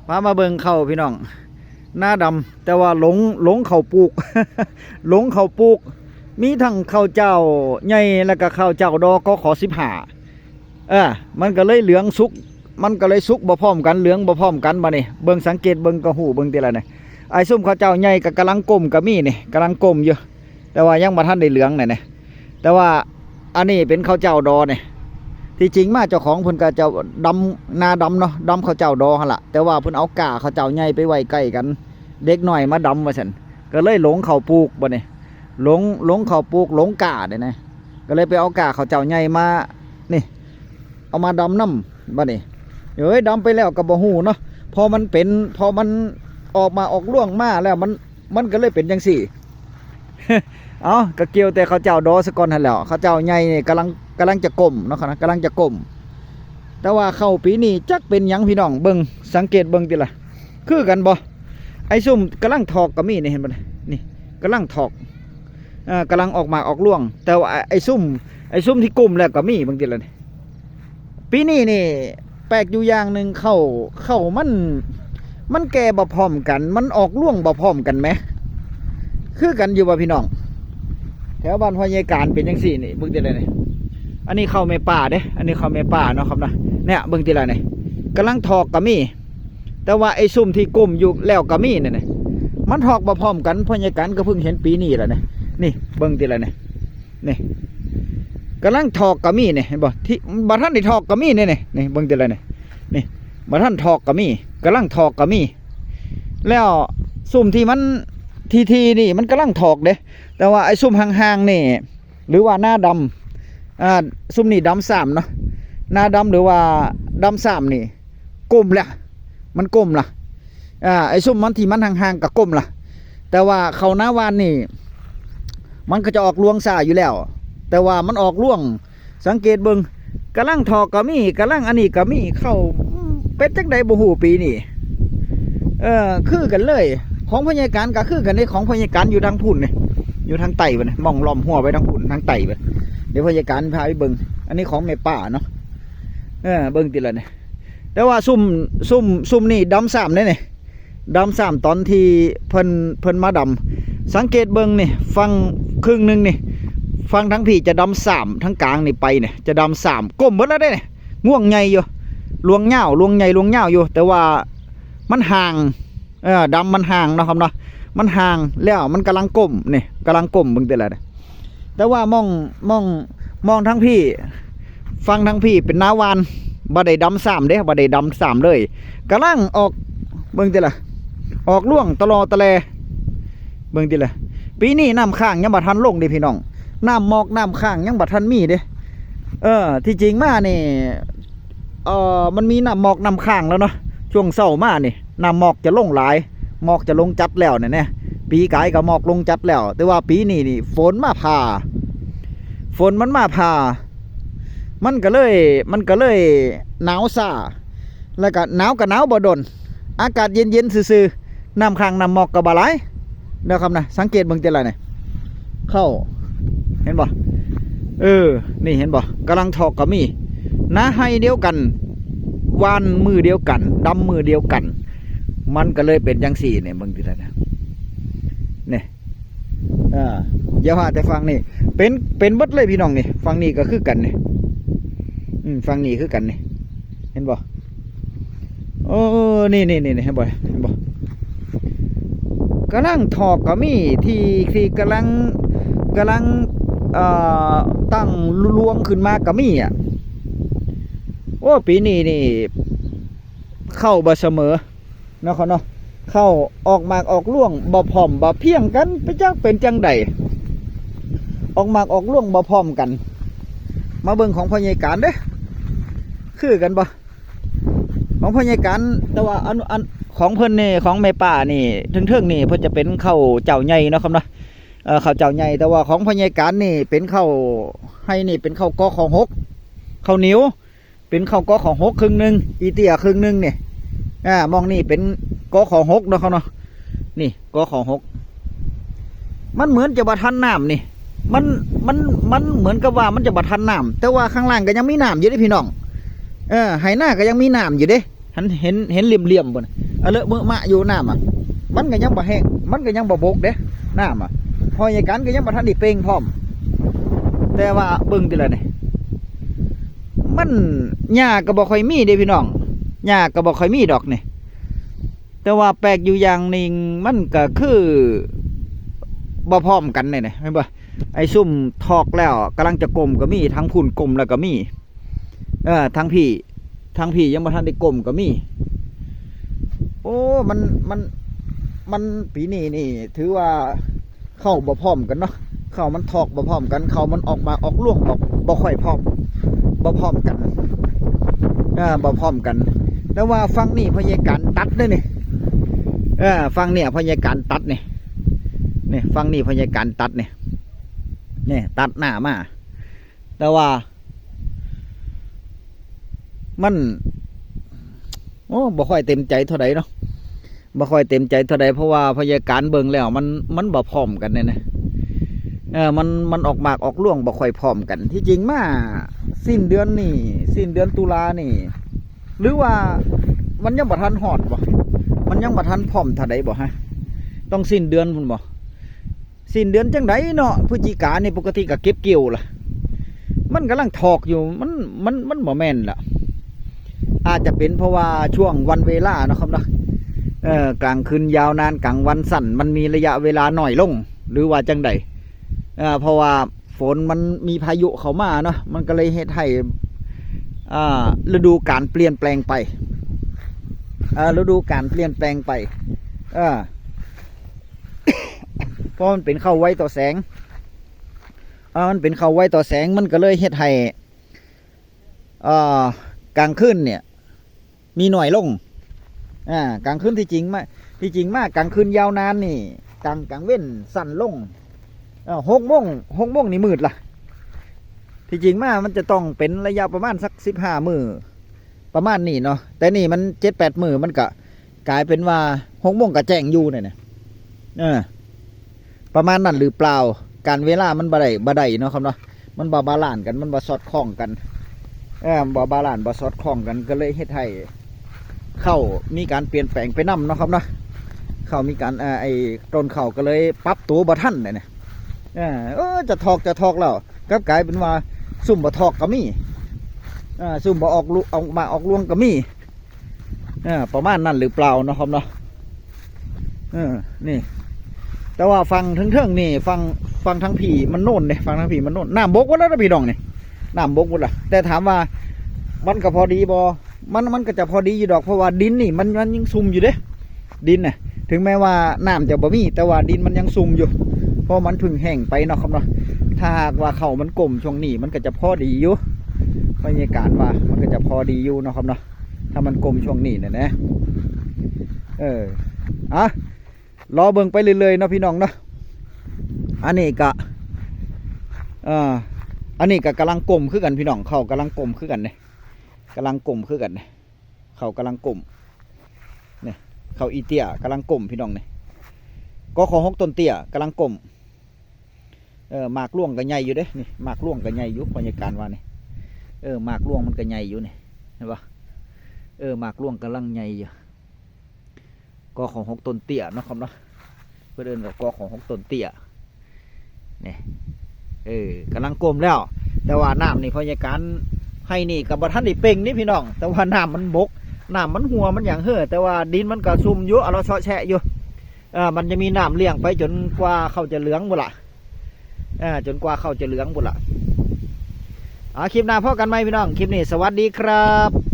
พามาเบิ่งเข้าพี่น้องหน้าดำแต่ว่าหลงเข้าปลูก หลงเข้าปลูกมีทั้งข้าวเจ้าใหญ่แล้วก็ข้าวเจ้าดอกก็ขอ15มันก็เลยเหลืองสุกมันก็เลยสุกบ่พร้อมกันเหลืองบ่พร้อมกันบัดนี้เบิ่งสังเกตเบิ่งก็หูเบิ่งทีละนี่ไอ้ซุ่มข้าวเจ้าใหญ่ก็กำลังก้มก็มีนี่กำลังก้มอยู่แต่ว่ายังบ่ทันได้เหลืองนี่แต่ว่าอันนี้เป็นข้าวเจ้าดอนี่ที่จริงมาเจ้าของเพิ่นก็เจ้าดำนาดำเนาะดำข้าวเจ้าดอหั่นล่ะแต่ว่าเพิ่นเอาก้าข้าวเจ้าใหญ่ไปไว้ใกล้กันเด็กน้อยมาดำว่าซั่นก็เลยหลงเข้าปลูกบัดนี้หลงเข้าปลูกหลงก้านี่นะก็เลยไปเอาก้าข้าวเจ้าใหญ่มานี่เอามาดำน้ำบัดนี้ดำไปแล้วก็บ่ฮู้เนาะพอมันออกมาออกล่วงมาแล้วมันก็เลยเป็นจังซี่ เอาก็เกี่ยวแต่ข้าวเจ้าดอซะก่อนหั่นแหล้วข้าวเจ้าใหญ่นี่กำลังจะก้มเนาะครับกำลังจะก้มแต่ว่าเข้าปีนี้จักเป็นหยังพี่น้องเบิ่งสังเกตเบิ่งติล่ะคือกันบ่ไอ้ซุ่มกำลังถอกก็มีนี่เห็นบ่นี่กำลังถอกกำลังออกมาออกล่วงแต่ว่าไอ้ซุ่มที่ก้มแล้วก็มีบางทีละนี่ปีนี้นี่แปลกอยู่อย่างนึงเข้ามันแก่บ่พร้อมกันมันออกล่วงบ่พร้อมกันไหมคือกันอยู่บ่พี่น้องแถวบ้านพ่อใหญ่การเป็นจังซี่นี่เบิ่งติละนี่อันนี้เข้าแม่ป่าเด้อันนี้เข้าแม่ป่าเนาะครับนะเนี่ยเบิ่งติละนี่กำลังถอกก็มีแต่ว่าไอ้ซุ่มที่ก้มอยู่แล้วก็มีนี่มันถอกบ่พร้อมกันพ่อใหญ่การก็เพิ่งเห็นปีนี้แหละนี่เบิ่งติละนี่กำลังถอกก็มีนี่เห็นบ่ที่บ่ทันได้ถอกก็มีนี่เบิ่งติละนี่บ่ทันถอกก็มีกำลังถอกก็มีแล้วซุ่มที่มันทีนี่มันกำลังถอกเด้แต่ว่าไอ้ซุ่มห่างๆนี่หรือว่าหน้าดำซุ่มนี่ดำ3เนาะหน้าดำหรือว่าดำ3นี่ก้มแล้วมันก้มล่ะไอ้ซุ่มมันที่มันห่างๆกับก้มล่ะแต่ว่าเขาหน้าวานนี่มันก็จะออกลวงซ่าอยู่แล้วแต่ว่ามันออกล่วงสังเกตเบิ่งกำลังถอกก็มีกำลังอันนี้ก็มีเข้าเป็ดจักใดบ่ฮู้ปีนี้คือกันเลยของพญาการก็คือกันในของพญาการอยู่ทางพุ่นนี่อยู่ทางไต่บ่นี่มองล้อมหัวไปทางพุ่นทางไต่บ่เดี๋ยวพญาการพาไปเบิ่งอันนี้ของแม่ป่าเนาะเบิ่งติละนี่แต่ว่าซุ่มนี่ดำ3นี่ดำ3ตอนที่เพิ่นมาดำสังเกตเบิ่งนี่ฟังครึ่งนึงนี่ฟังทั้งพี่จะดำ3ทั้งกลางนี่ไปเนี่ยจะดำ3ก้มหมดแล้วได้เนี่ยง่วงใหญ่อยู่ลวงเหย้าลวงใหญ่ลวงเหย้าอยู่แต่ว่ามันห่างดำมันห่างเนาะครับเนาะมันห่างแล้วมันกำลังก้มนี่กำลังก้มเบิ่งแต่ละแต่ว่ามองทั้งพี่ฟังทั้งพี่เป็นนาวานบ่ได้ดำ3เด้บ่ได้ดำ3เลยกำลังออกเบิ่งแต่ละออกล่วงตลอดตะแลเบิ่งติละปีนี้น้ำค้างยังบ่ทันลงเด้พี่น้องน้ำหมอกน้ำค้างยังบ่ทันมีเด้ที่จริงมานี่มันมีน้ำหมอกน้ำค้างแล้วเนาะช่วงเช้ามานี่น้ำหมอกจะลงหลายหมอกจะลงจัดแล้วเนี่ยปีกายก็หมอกลงจัดแล้วแต่ว่าปีนี้นี่ฝนมาพาฝนมันมาพามันก็เลยหนาวซ่าแล้วก็หนาวกับหนาวบ่ดนอากาศเย็นๆซื่อๆน้ำค้างน้ำหมอกก็บ่หลายนะครับนะสังเกตเบิ่งแต่ละนี่เข้าเห็นบ่นี่เห็นบ่กำลังถอกก็มีนาให้เดียวกันวานมือเดียวกันดำมือเดียวกันมันก็เลยเป็นจังสี่เนี่ยเบิ่งติละนี่อย่าว่าแต่ฟังนี่เป็นเบิดเลยพี่น้องนี่ฟังนี่ก็คือกันนี่ฟังนี่คือกันนี่เห็นบ่นี่เห็นบ่กำลังถอกก็มีที่กำลังตั้งลวงขึ้นมาก็มีปีนี้นี่เข้าบ่เสมอเนาะเขาเนาะเข้าออกมากออกล่วงบ่พร้อมบ่เพียงกันไปจักเป็นจังใดออกมากออกล่วงบ่พร้อมกันมาเบิ่งของพ่อใหญ่การเด้คือกันบ่ของพ่อใหญ่การแต่ว่าอันของเพิ่นนี่ของแม่ป่านี่ถึงๆนี่เพิ่นจะเป็นข้าวเจ้าใหญ่เนาะครับเนาะข้าวเจ้าใหญ่แต่ว่าของพ่อใหญ่การนี่เป็นข้าวให้นี่เป็นข้าวกอของ6ข้าวเหนียวเป็นข้าวกอของ6ครึ่งนึงอีเตี้ยครึ่งนึงนี่มองนี่เป็นกอของ6เนาะครับเนาะนี่กอของ6มันเหมือนจะบ่ทันน้ำนี่มันเหมือนกับว่ามันจะบ่ทันน้ำแต่ว่าข้างล่างก็ยังมีน้ำอยู่เด้พี่น้องไหหน้าก็ยังมีน้ำอยู่เด้เห็นเหลี่ยมๆบ่ เลอะเมื่อมะอยู่น้ำมันก็ยังบ่แห้งมันก็ยังบ่บกเด้น้ำพอใหญ่กันก็ยังบ่ทันได้เป่งพร้อมแต่ว่าเบิ่งติละนี่มันหญ้าก็บ่ค่อยมีเด้พี่น้องหญ้าก็บ่ค่อยมีดอกนี่แต่ว่าแปลกอยู่อย่างหนึ่งมันก็คือบ่พร้อมกันนี่เห็นบ่ไอ้ซุ่มทอกแล้วกำลังจะกลมก็มีทั้งพุ่นกลมแล้วก็มีทั้งพี่ยังบ่ทันได้กลมก็มีโอ้มันปีนี้นี่ถือว่าเข้าบ่พร้อมกันเนาะเข้ามันทอกบ่พร้อมกันเข้ามันออกมาออกร่วงบ่ค่อยพร้อมบ่พร้อมกันบ่พร้อมกันแต่ว่าฟังนี่พยาการตัดเด้อนี่ฟังเนี่ยพยาการตัดนี่ฟังนี่พยาการตัดนี่ตัดหน้ามาแต่ว่ามันโอ้บ่ค่อยเต็มใจเท่าใดเนาะบ่ค่อยเต็มใจเท่าใดเพราะว่าพยาการเบิ่งแล้วมันบ่พร้อมกันเนี่ยมันออกมากออกร่วงบ่ค่อยพร้อมกันที่จริงมาสิ้นเดือนตุลานี่หรือว่ามันยังบ่ทันฮอดบ่มันยังบ่ทันพร้อมเท่าใดบ่ฮะต้องสิ้นเดือนพุ่นบ่สิ้นเดือนจังไดเนาะพฤศจิกายนนี่ปกติก็เก็บเกี่ยวล่ะมันกำลังถอกอยู่มันบ่แม่นล่ะอาจจะเป็นเพราะว่าช่วงวันเวลาเนาะครับเนาะกลางคืนยาวนานกลางวันสั้นมันมีระยะเวลาหน่อยลงหรือว่าจังใดเพราะว่าฝนมันมีพายุเข้ามาเนาะมันก็เลยเฮ็ดให้ฤดูกาลเปลี่ยนแปลงไปฤดูกาลเปลี่ยนแปลงไปเพราะมันเป็นเข้าไว้ต่อแสงมันเป็นเข้าไว้ต่อแสงมันก็เลยเฮ็ดให้กลางคืนเนี่ยมีหน่อยลงกลางคืนที่จริงมากกลางคืนยาวนานนี่กลางเว้นสั้นลง6 โมงนี่มืดล่ะที่จริงมันจะต้องเป็นระยะประมาณสัก15 มื้อประมาณนี้เนาะแต่นี่มัน7-8 มื้อมันก็กลายเป็นว่า6 โมงก็แจ้งอยู่เนี่ยประมาณนั้นหรือเปล่าการเวลามันบ่ได้เนาะครับเนาะมันบ่บาลานซ์กันมันบ่สอดคล้องกันบ่บาลานซ์บ่สอดคล้องกันก็เลยเฮ็ดให้เข้ามีการเปลี่ยนแปลงไปนำเนาะครับเนาะเข้ามีการไอ้ต้นเข้าก็เลยปรับตัวบ่ทันเนี่ยจะทอกแล้วก็กลายเป็นว่าซุ่มบ่ทอกก็มีซุ่มบ่ออกมาออกรวงก็มีประมาณนั้นหรือเปล่าเนาะครับเนาะนี่แต่ว่าฟังเทิงนี่ฟังทั้งผีมันโน่นเนี่ยฟังทั้งผีมันโน่นน้ำบกหมดแล้วนะพี่น้องนี่น้ำบกหมดละแต่ถามว่ามันก็พอดีบ่มันก็จะพอดีอยู่ดอกเพราะว่าดินนี่มันยังซุ่มอยู่เด้ดินน่ะถึงแม้ว่าน้ำจะบ่มีแต่ว่าดินมันยังซุ่มอยู่เพราะมันพึ่งแห้งไปเนาะครับเนาะถ้าหากว่าเขามันกลมช่วงนี้มันก็จะพอดีอยู่บรรยากาศว่ามันก็จะพอดีอยู่เนาะครับเนาะถ้ามันกลมช่วงนี้เนี่ยนะรอเบิ่งไปเรื่อยๆเนาะพี่น้องเนาะอันนี้ก็กำลังกลมคือกันพี่น้องเขากำลังกลมคือกันเนี่ยกำลังกลมคือกันเนี่ยเขากำลังกลมเนี่ยเขาอีเตี้ยกำลังกลมพี่น้องเนี่ยก็ของ6 ต้นเตี้ยกำลังกลมหมากล่วงก็ใหญ่อยู่เด้นี่หมากล่วงก็ใหญ่อยู่บรรยากาศว่านี่หมากล่วงมันก็ใหญ่อยู่นี่เห็นปะหมากล่วงกำลังใหญ่อยู่ก็ของ6 ต้นเตี้ยเนาะครับเนาะเพื่อเดินกับก็ของ6 ต้นเตี้ยนี่กำลังกลมแล้วแต่ว่าน้ำนี่พยาการให้นี่กับบท่านได้เป่งนี่พี่น้องแต่ว่าน้ำมันบกน้ำมันหัวมันอย่างแต่ว่าดินมันก็ซุ่มอยู่เราเฉาะแฉะอยู่มันจะมีน้ำเลี้ยงไปจนกว่าเขาจะเหลืองบุละจนกว่าเขาจะเหลืองบุละคลิปหน้าพบกันไหมพี่น้องคลิปนี้สวัสดีครับ